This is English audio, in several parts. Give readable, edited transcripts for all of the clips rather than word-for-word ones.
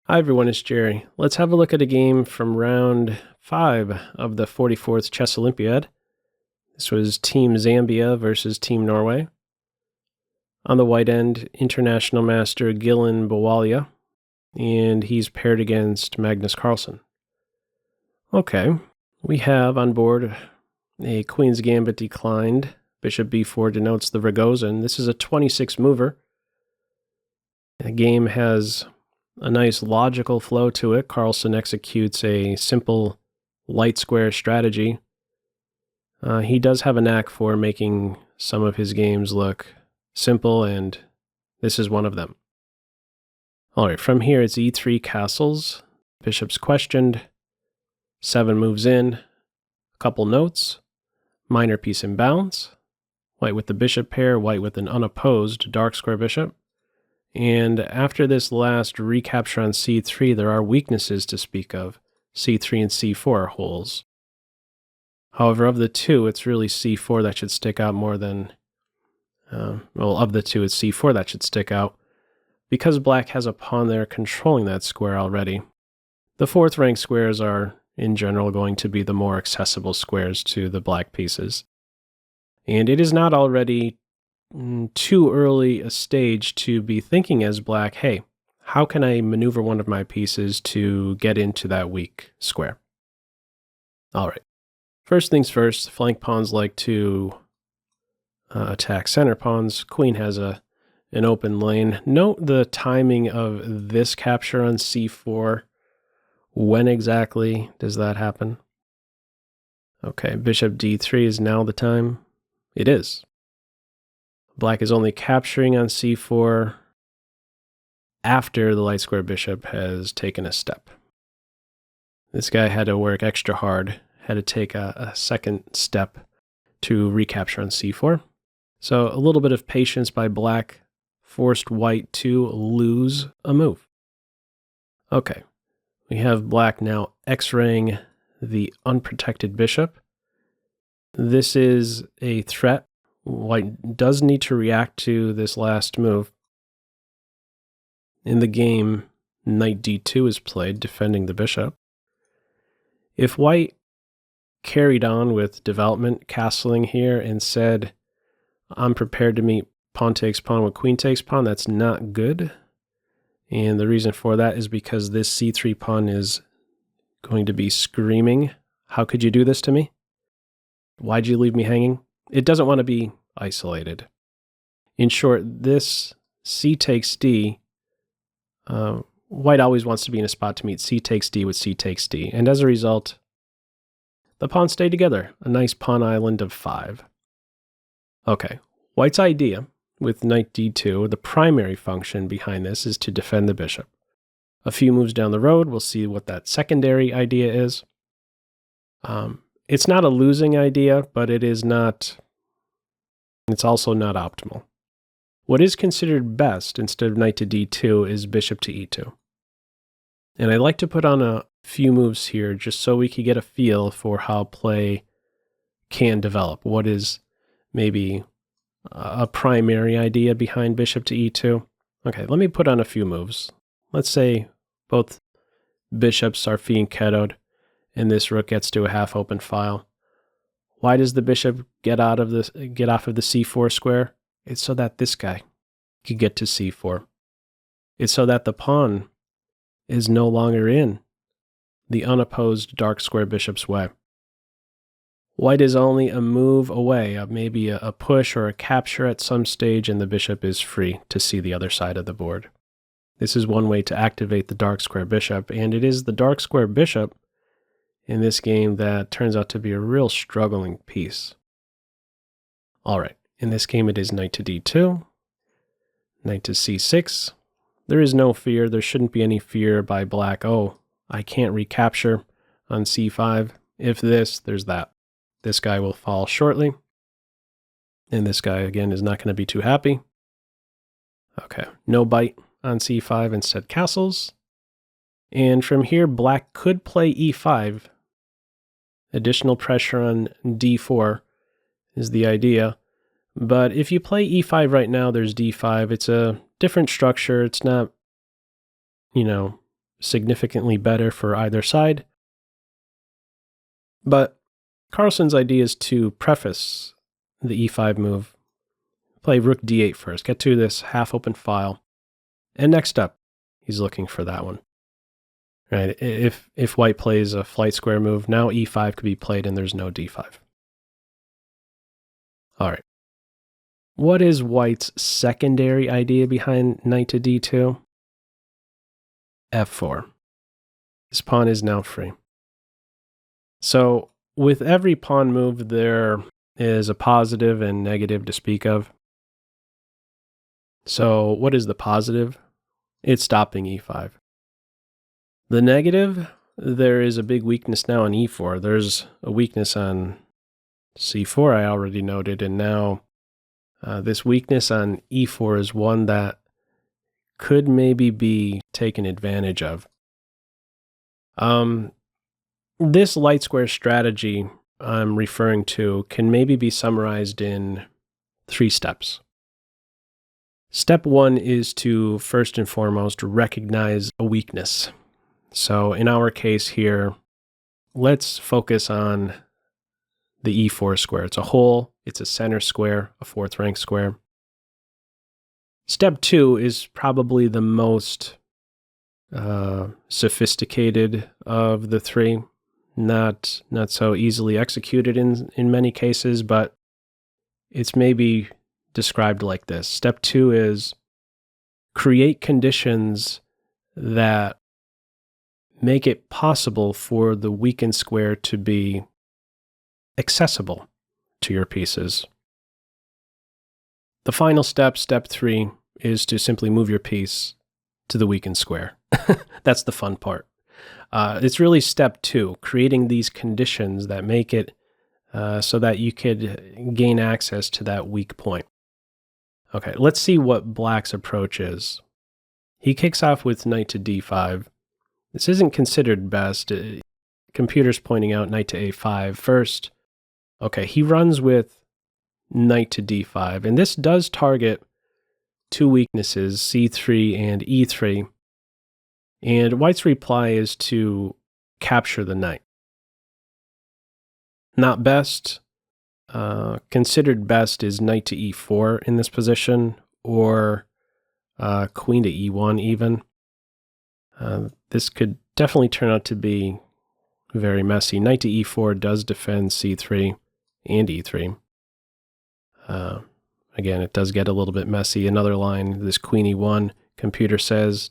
Hi everyone, it's Jerry. Let's have a look at a game from round 5 of the 44th Chess Olympiad. This was Team Zambia versus Team Norway. On the white end, international master Gillan Bwalya, and he's paired against Magnus Carlsen. Okay, we have on board a Queen's Gambit declined. Bishop b4 denotes the Ragozin. This is a 26 mover. The game has a nice logical flow to it. Carlsen executes a simple light square strategy. He does have a knack for making some of his games look simple, and this is one of them. All right, from here it's e3 castles. Bishop's questioned. 7 moves in. A couple notes. Minor piece in bounds. White with the bishop pair, white with an unopposed dark square bishop. And after this last recapture on c3, there are weaknesses to speak of. c3 and c4 are holes. However, of the two, it's really c4 that should stick out more than... of the two, it's c4 that should stick out, because black has a pawn there controlling that square already. The 4th rank squares are, in general, going to be the more accessible squares to the black pieces. And it is not already too early a stage to be thinking as black, hey, how can I maneuver one of my pieces to get into that weak square? All right. First things first, flank pawns like to attack center pawns. Queen has an open lane. Note the timing of this capture on c4. When exactly does that happen? Okay, bishop d3 is now the time. It is. Black is only capturing on c4 after the light square bishop has taken a step. This guy had to work extra hard, had to take a second step to recapture on c4. So a little bit of patience by black forced white to lose a move. Okay, we have black now x-raying the unprotected bishop. This is a threat. White does need to react to this last move. In the game, knight d2 is played, defending the bishop. If white carried on with development, castling here, and said, I'm prepared to meet pawn takes pawn with queen takes pawn, that's not good. And the reason for that is because this c3 pawn is going to be screaming, how could you do this to me? Why'd you leave me hanging? It doesn't want to be isolated. In short, this c takes d, white always wants to be in a spot to meet c takes d with c takes d, and as a result, the pawns stay together, a nice pawn island of 5. Okay, white's idea with knight d2, the primary function behind this is to defend the bishop. A few moves down the road, we'll see what that secondary idea is. It's not a losing idea, but it's also not optimal. What is considered best instead of knight to d2 is bishop to e2. And I'd like to put on a few moves here just so we could get a feel for how play can develop. What is maybe a primary idea behind bishop to e2? Okay, let me put on a few moves. Let's say both bishops are fianchettoed and this rook gets to a half-open file. Why does the bishop get off of the c4 square? It's so that this guy could get to c4. It's so that the pawn is no longer in the unopposed dark square bishop's way. White is only a move away, maybe a push or a capture at some stage, and the bishop is free to see the other side of the board. This is one way to activate the dark square bishop, and it is the dark square bishop in this game that turns out to be a real struggling piece. All right, in this game it is knight to d2, knight to c6. There is no fear. There shouldn't be any fear by black. Oh, I can't recapture on c5. If this, there's that. This guy will fall shortly. And this guy, again, is not going to be too happy. Okay, no bite on c5, instead castles. And from here, black could play e5. Additional pressure on d4 is the idea. But if you play e5 right now, there's d5. It's a different structure. It's not, significantly better for either side. But Carlsen's idea is to preface the e5 move, play rook d8 first, get to this half-open file, and next up, he's looking for that one. Right? If white plays a flight square move, now e5 could be played and there's no d5. All right. What is white's secondary idea behind knight to d2? f4. This pawn is now free. So with every pawn move, there is a positive and negative to speak of. So what is the positive? It's stopping e5. The negative, there is a big weakness now on e4. There's a weakness on c4 I already noted, and now this weakness on e4 is one that could maybe be taken advantage of. This light square strategy I'm referring to can maybe be summarized in 3 steps. Step 1 is to first and foremost recognize a weakness. So in our case here, let's focus on the e4 square. It's a hole, it's a center square, a 4th rank square. Step 2 is probably the most sophisticated of the 3. Not so easily executed in many cases, but it's maybe described like this. Step 2 is create conditions that make it possible for the weakened square to be accessible to your pieces. The final step, step 3, is to simply move your piece to the weakened square. That's the fun part. It's really step 2, creating these conditions that make it so that you could gain access to that weak point. Okay, let's see what black's approach is. He kicks off with knight to d5. This isn't considered best. Computer's pointing out knight to a5 first. Okay, he runs with knight to d5, and this does target 2 weaknesses, c3 and e3. And white's reply is to capture the knight. Not best. Considered best is knight to e4 in this position, or queen to e1 even. This could definitely turn out to be very messy. Knight to e4 does defend c3 and e3. Again, it does get a little bit messy. Another line, this queen e1, computer says,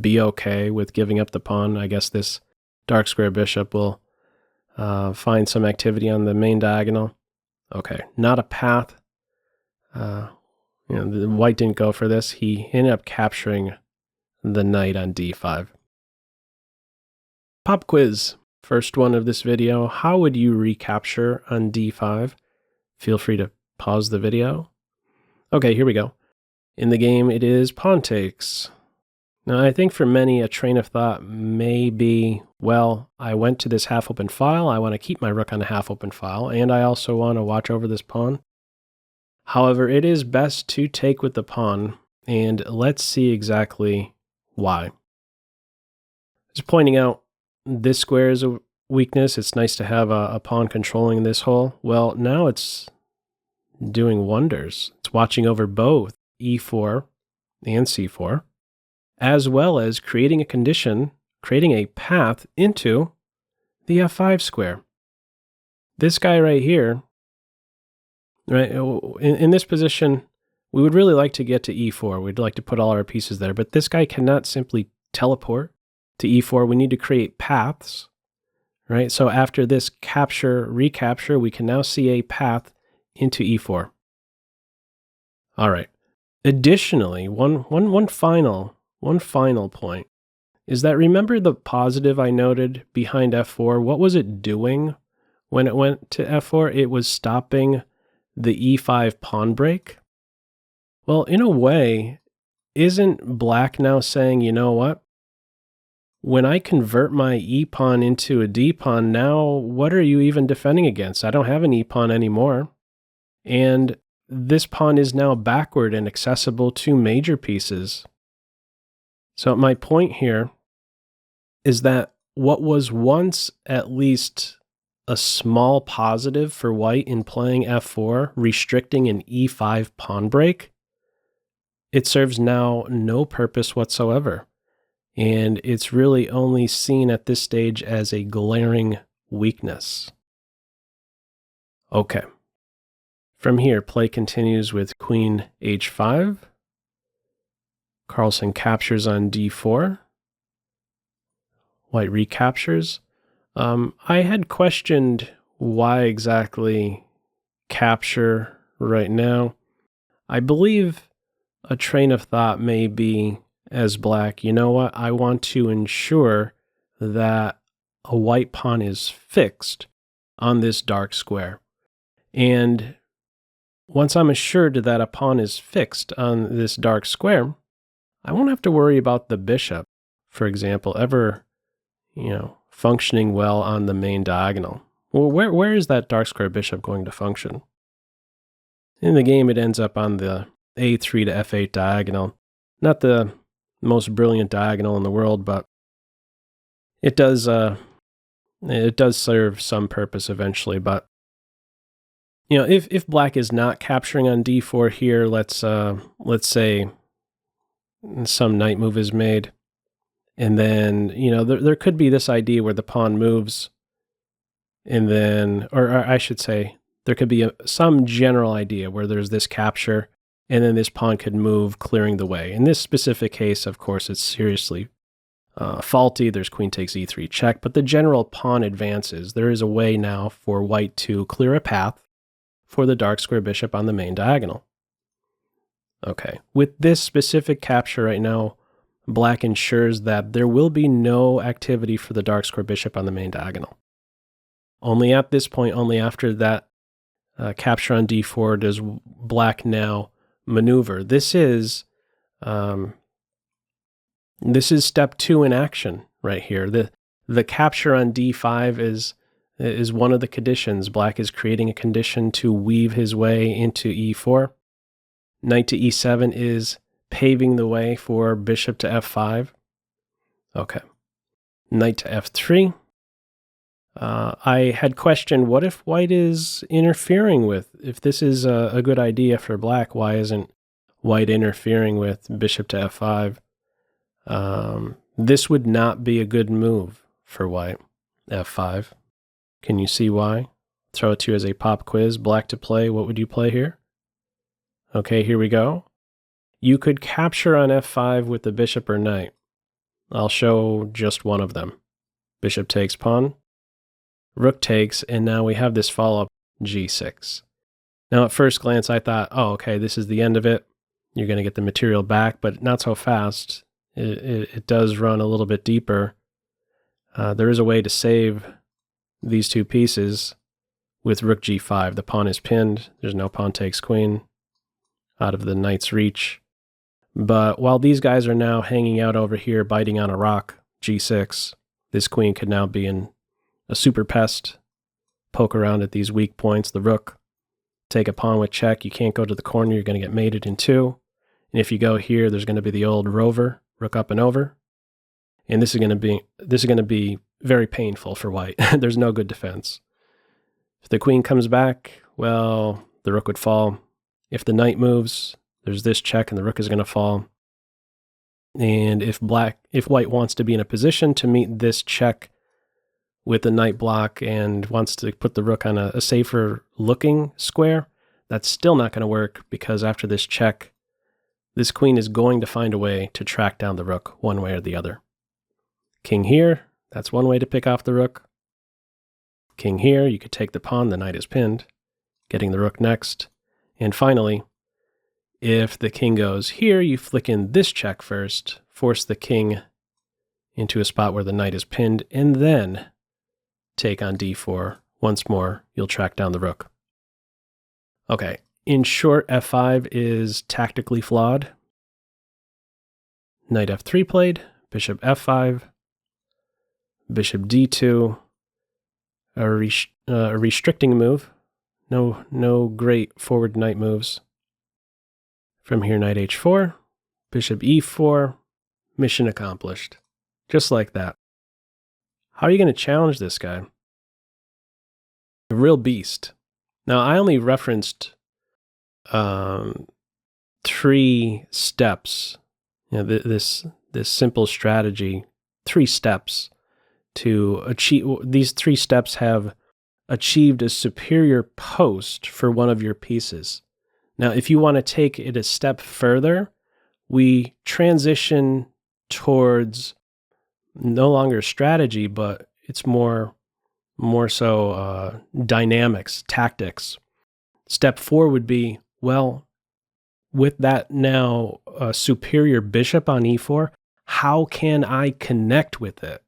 be okay with giving up the pawn. I guess this dark square bishop will find some activity on the main diagonal. Okay, not a path. The white didn't go for this. He ended up capturing the knight on d5. Pop quiz. First one of this video. How would you recapture on d5? Feel free to pause the video. Okay, here we go. In the game, it is pawn takes. Now, I think for many, a train of thought may be, well, I went to this half-open file, I want to keep my rook on a half-open file, and I also want to watch over this pawn. However, it is best to take with the pawn, and let's see exactly why. Just pointing out, this square is a weakness. It's nice to have a pawn controlling this hole. Well, now it's doing wonders. It's watching over both e4 and c4, as well as creating a condition, creating a path into the f5 square. This guy right here, right, in this position, we would really like to get to e4. We'd like to put all our pieces there, but this guy cannot simply teleport to e4. We need to create paths, right? So after this capture, recapture, we can now see a path into e4. All right. Additionally, one final point is that, remember the positive I noted behind f4? What was it doing when it went to f4? It was stopping the e5 pawn break. Well, in a way, isn't black now saying, you know what? When I convert my e-pawn into a d-pawn, now what are you even defending against? I don't have an e-pawn anymore. And this pawn is now backward and accessible to major pieces. So my point here is that what was once at least a small positive for white in playing f4, restricting an e5 pawn break, it serves now no purpose whatsoever. And it's really only seen at this stage as a glaring weakness. Okay. From here, play continues with queen h5. Carlsen captures on d4. White recaptures. I had questioned why exactly capture right now. I believe a train of thought may be, as black, you know what, I want to ensure that a white pawn is fixed on this dark square. And once I'm assured that a pawn is fixed on this dark square, I won't have to worry about the bishop, for example, ever, functioning well on the main diagonal. Well, where is that dark square bishop going to function? In the game, it ends up on the a3 to f8 diagonal. Not the most brilliant diagonal in the world, but it does serve some purpose eventually. But if black is not capturing on d4 here, let's say some knight move is made, and then there could be this idea where the pawn moves, and then, or I should say, there could be some general idea where there's this capture, and then this pawn could move, clearing the way. In this specific case, of course, it's seriously faulty. There's queen takes e3 check, but the general pawn advances. There is a way now for white to clear a path for the dark square bishop on the main diagonal. Okay, with this specific capture right now, black ensures that there will be no activity for the dark square bishop on the main diagonal. Only at this point, only after that capture on d4 does black now maneuver. This is step 2 in action right here. The capture on d5 is one of the conditions. Black is creating a condition to weave his way into e4. Knight to e7 is paving the way for bishop to f5. Okay. Knight to f3. I had questioned, what if white is interfering with, if this is a good idea for black, why isn't white interfering with bishop to f5? This would not be a good move for white, f5. Can you see why? Throw it to you as a pop quiz. Black to play, what would you play here? Okay, here we go. You could capture on f5 with the bishop or knight. I'll show just one of them. Bishop takes pawn. Rook takes, and now we have this follow-up g6. Now at first glance I thought, oh, okay, this is the end of it. You're going to get the material back, but not so fast. It does run a little bit deeper. There is a way to save these two pieces with rook g5. The pawn is pinned. There's no pawn takes queen out of the knight's reach. But while these guys are now hanging out over here, biting on a rock, g6, this queen could now be in a super pest, poke around at these weak points. The rook, take a pawn with check. You can't go to the corner. You're going to get mated in two. And if you go here, there's going to be the old rover, rook up and over. And this is going to be very painful for white. There's no good defense. If the queen comes back, well, the rook would fall. If the knight moves, there's this check and the rook is going to fall. And if white wants to be in a position to meet this check with the knight block and wants to put the rook on a safer looking square, that's still not going to work, because after this check, this queen is going to find a way to track down the rook one way or the other. King here, that's one way to pick off the rook. King here, you could take the pawn, the knight is pinned, getting the rook next. And finally, if the king goes here, you flick in this check first, force the king into a spot where the knight is pinned, and then take on d4. Once more, you'll track down the rook. Okay, in short, f5 is tactically flawed. Knight f3 played, bishop f5, bishop d2, a restricting move. No great forward knight moves. From here, knight h4, bishop e4, mission accomplished. Just like that. How are you going to challenge this guy? A real beast. Now, I only referenced 3 steps. You know, this simple strategy, 3 steps to achieve. These 3 steps have achieved a superior post for one of your pieces. Now, if you want to take it a step further, we transition towards no longer strategy, but it's more so dynamics, tactics. Step 4 would be, well, with that now superior bishop on e4, how can I connect with it?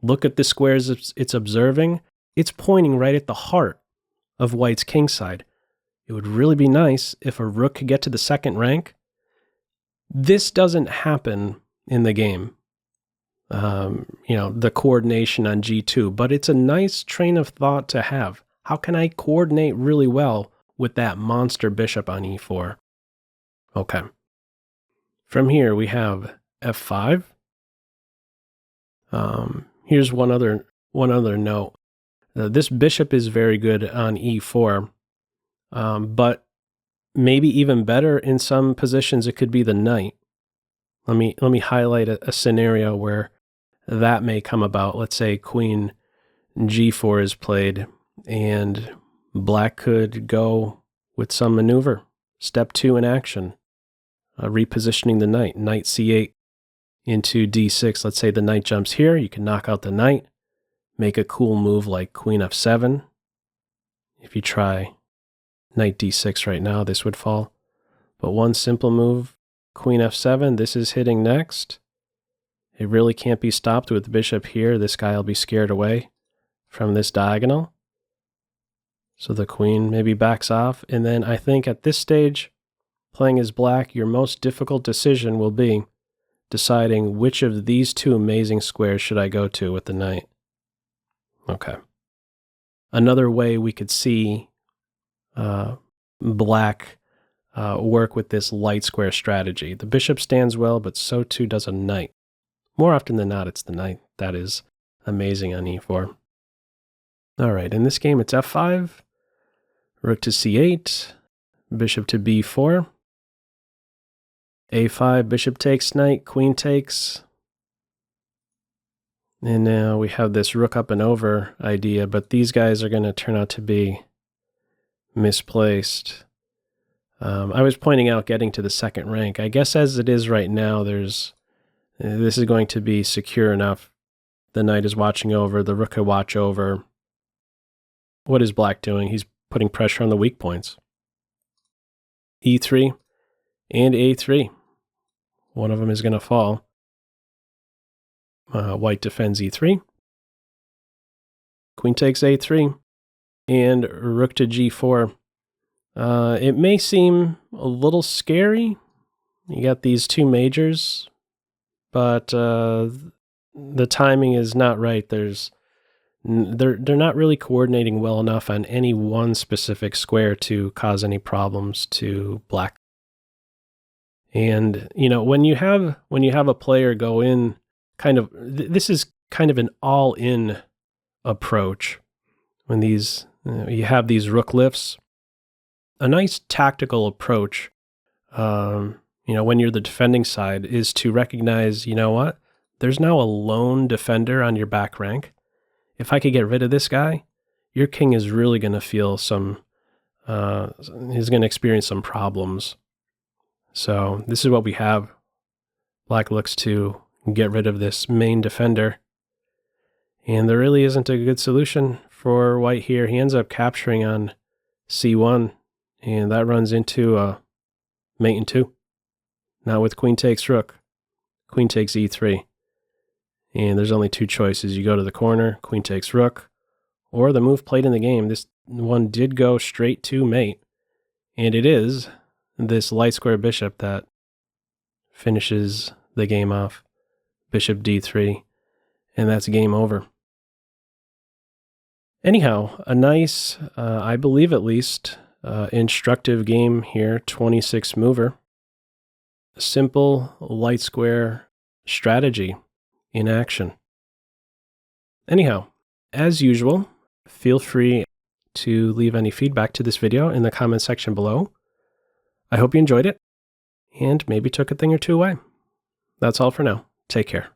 Look at the squares it's observing. It's pointing right at the heart of white's kingside. It would really be nice if a rook could get to the 2nd rank. This doesn't happen in the game. You know, the coordination on g2, but it's a nice train of thought to have. How can I coordinate really well with that monster bishop on e4? Okay. From here, we have f5. Here's one other note. This bishop is very good on e4, but maybe even better in some positions it could be the knight. Let me highlight a scenario where that may come about. Let's say queen g4 is played, and black could go with some maneuver. Step 2 in action, repositioning the knight. Knight c8 into d6. Let's say the knight jumps here. You can knock out the knight, make a cool move like queen f7. If you try knight d6 right now, this would fall. But one simple move, queen f7, this is hitting next. It really can't be stopped with the bishop here. This guy will be scared away from this diagonal. So the queen maybe backs off. And then I think at this stage, playing as black, your most difficult decision will be deciding which of these 2 amazing squares should I go to with the knight. Okay. Another way we could see black work with this light square strategy. The bishop stands well, but so too does a knight. More often than not, it's the knight that is amazing on e4. All right, in this game, it's f5, rook to c8, bishop to b4, a5, bishop takes knight, queen takes. And now we have this rook up and over idea, but these guys are going to turn out to be misplaced. I was pointing out getting to the 2nd rank. I guess as it is right now, this is going to be secure enough. The knight is watching over, the rook could watch over. What is black doing? He's putting pressure on the weak points. e3 and a3. One of them is going to fall. White defends e3. Queen takes a3. And rook to g4. It may seem a little scary. You got these 2 majors, but the timing is not right. They're not really coordinating well enough on any one specific square to cause any problems to black. And you know, when you have a player go in kind of, this is kind of an all-in approach. When these you have these rook lifts, a nice tactical approach, you know, when you're the defending side, is to recognize, you know what, there's now a lone defender on your back rank. If I could get rid of this guy, your king is really going to feel some, he's going to experience some problems. So this is what we have. Black looks to get rid of this main defender. And there really isn't a good solution for white here. He ends up capturing on c1, and that runs into a mate in 2. Now with queen takes rook, queen takes e3. And there's only 2 choices. You go to the corner, queen takes rook, or the move played in the game. This one did go straight to mate, and it is this light square bishop that finishes the game off. Bishop d3, and that's game over. Anyhow, a nice, I believe at least, instructive game here, 26 mover. A simple light square strategy in action. Anyhow, as usual, feel free to leave any feedback to this video in the comment section below. I hope you enjoyed it and maybe took a thing or two away. That's all for now. Take care.